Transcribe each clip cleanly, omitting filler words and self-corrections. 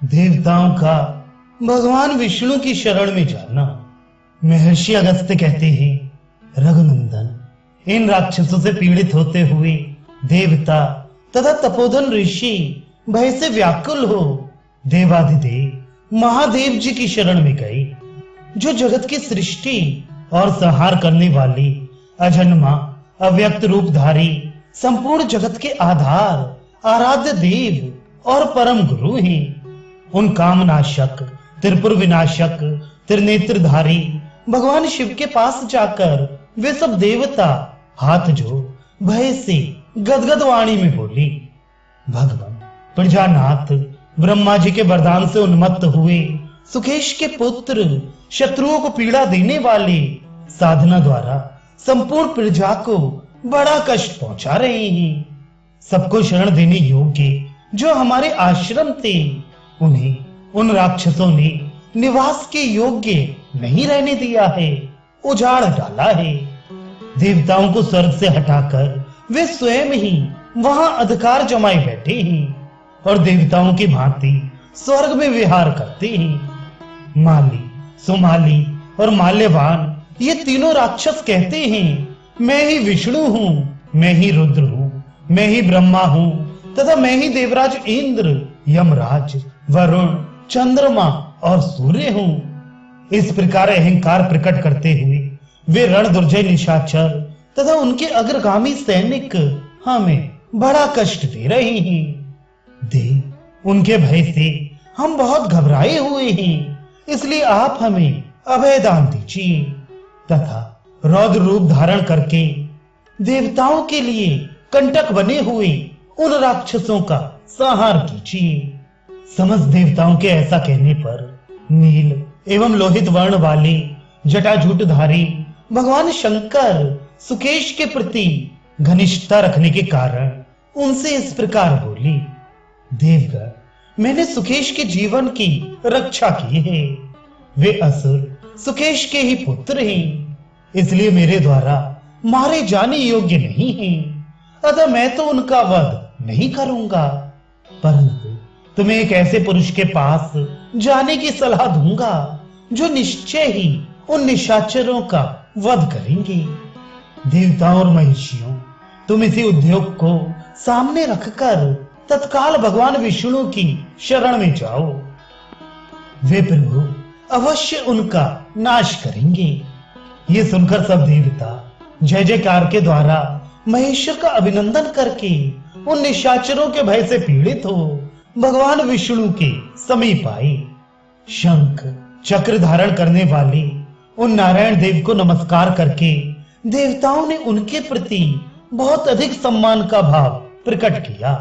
देवताओं का भगवान विष्णु की शरण में जाना। महर्षि अगस्त्य कहते हैं, रघुनंदन, इन राक्षसों से पीड़ित होते हुए देवता तथा तपोधन ऋषि भय से व्याकुल हो देवाधिदेव महादेव जी की शरण में गए, जो जगत की सृष्टि और संहार करने वाली अजन्मा अव्यक्त रूपधारी संपूर्ण जगत के आधार आराध्य देव और परम गुरु हैं। उन कामनाशक त्रिपुर विनाशक त्रिनेत्रधारी भगवान शिव के पास जाकर वे सब देवता हाथ जोड़ भय से गदगद वाणी में बोली, भगवान प्रजानाथ ब्रह्मा जी के वरदान से उन्मत्त हुए सुकेश के पुत्र शत्रुओं को पीड़ा देने वाले साधना द्वारा संपूर्ण प्रजा को बड़ा कष्ट पहुंचा रहे हैं। सबको शरण देने योग्य जो हमारे आश्रम थे, उन्हें उन राक्षसों ने निवास के योग्य नहीं रहने दिया है, उजाड़ डाला है। देवताओं को स्वर्ग से हटाकर वे स्वयं ही वहां अधिकार जमाए बैठे हैं और देवताओं की भांति स्वर्ग में विहार करते हैं। माली, सुमाली और माल्यवान ये तीनों राक्षस कहते हैं, मैं ही विष्णु हूँ, मैं ही रुद्र हूँ, मैं ही ब्रह्मा हूँ तथा मैं ही देवराज इंद्र, यमराज, वरुण, चंद्रमा और सूर्य हूँ। इस प्रकार अहंकार प्रकट करते हुए वे रण दुर्जय निशाचर तथा उनके अग्रगामी सैनिक हमें बड़ा कष्ट दे रहे हैं। देव, उनके भय से हम बहुत घबराए हुए हैं, इसलिए आप हमें अभय दान दीजिए तथा रौद्र रूप धारण करके देवताओं के लिए कंटक बने हुए उन राक्षसों का संहार कीजिए। समस्त देवताओं के ऐसा कहने पर नील एवं लोहित वर्ण वाले जटाजूटधारी भगवान शंकर सुकेश के प्रति घनिष्ठता रखने के कारण उनसे इस प्रकार बोली, देवगण, मैंने सुकेश के जीवन की रक्षा की है। वे असुर सुकेश के ही पुत्र हैं, इसलिए मेरे द्वारा मारे जाने योग्य नहीं हैं, अतः मैं तो उनका वध नहीं करूंगा, परंतु तुम्हें एक ऐसे पुरुष के पास जाने की सलाह दूंगा जो निश्चय ही उन निशाचरों का वध करेंगे। देवताओं और महिषियों, तुम इसी उद्योग को सामने रखकर तत्काल भगवान विष्णु की शरण में जाओ, वे प्रभु अवश्य उनका नाश करेंगे। ये सुनकर सब देवता जय जयकार के द्वारा महेश्वर का अभिनंदन करके उन निशाचरों के भय से पीड़ित हो भगवान विष्णु के समीप आए। शंख चक्र धारण करने वाले उन नारायण देव को नमस्कार करके देवताओं ने उनके प्रति बहुत अधिक सम्मान का भाव प्रकट किया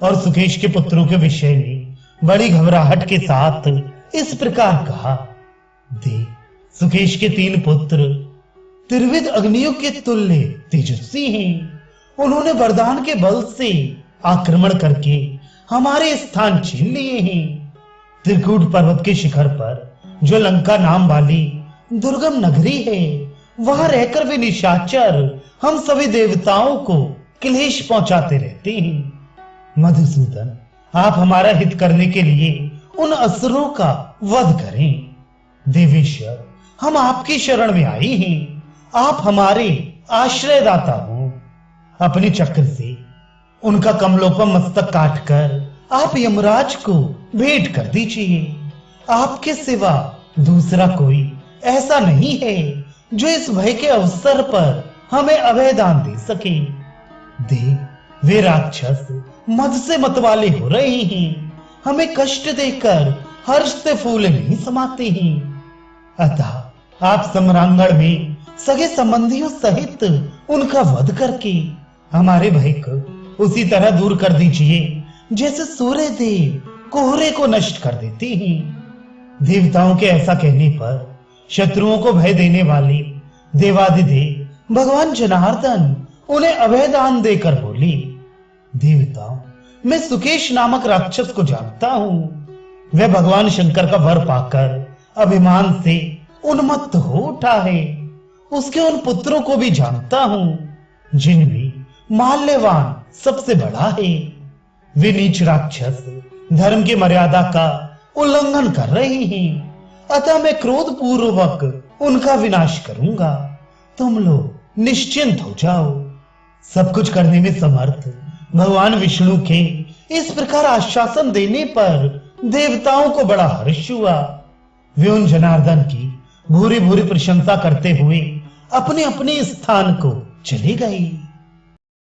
और सुकेश के पुत्रों के विषय में बड़ी घबराहट के साथ इस प्रकार कहा, देव, सुकेश के 3 पुत्र त्रिविध अग्नियों के तुल्य तेजस्वी हैं। उन्होंने वरदान के बल से आक्रमण करके हमारे स्थान छीन लिए हैं। त्रिकूट पर्वत के शिखर पर जो लंका नाम वाली दुर्गम नगरी है, वहां रहकर वे निशाचर हम सभी देवताओं को क्लेश पहुंचाते रहते हैं। मधुसूदन, आप हमारा हित करने के लिए उन असुरों का वध करें। देवेश्वर, हम आपकी शरण में आए हैं, आप हमारे आश्रयदाता हो। अपने चक्र से उनका कमलोपम मस्तक काटकर आप यमराज को भेंट कर दीजिए। आपके सिवा दूसरा कोई ऐसा नहीं है जो इस भय के अवसर पर हमें अभय दान दे सके। देव, वे राक्षस मद से मतवाले हो रहे हैं, हमें कष्ट देकर हर्ष से फूल नहीं समाते हैं। अतः आप सम्रांगण में सगे संबंधियों सहित उनका वध करके हमारे भय को उसी तरह दूर कर दीजिए जैसे सूर्य देव कोहरे को नष्ट कर देते हैं। देवताओं के ऐसा कहने पर शत्रुओं को भय देने वाले देवाधिदेव भगवान जनार्दन उन्हें अभय दान देकर बोली, देवताओं, मैं सुकेश नामक राक्षस को जानता हूँ। वह भगवान शंकर का वर पाकर अभिमान से उन्मत्त हो उठा है। उसके उन पुत्रों को भी जानता हूँ, जिनमें माल्यवान सबसे बड़ा है। वे नीच राक्षस धर्म की मर्यादा का उल्लंघन कर रही हैं, अतः मैं क्रोध पूर्वक उनका विनाश करूंगा। तुम लोग निश्चिंत हो जाओ। सब कुछ करने में समर्थ भगवान विष्णु के इस प्रकार आश्वासन देने पर देवताओं को बड़ा हर्ष हुआ। वे उन जनार्दन की भूरी भूरी प्रशंसा करते हुए अपने अपने स्थान को चले गए।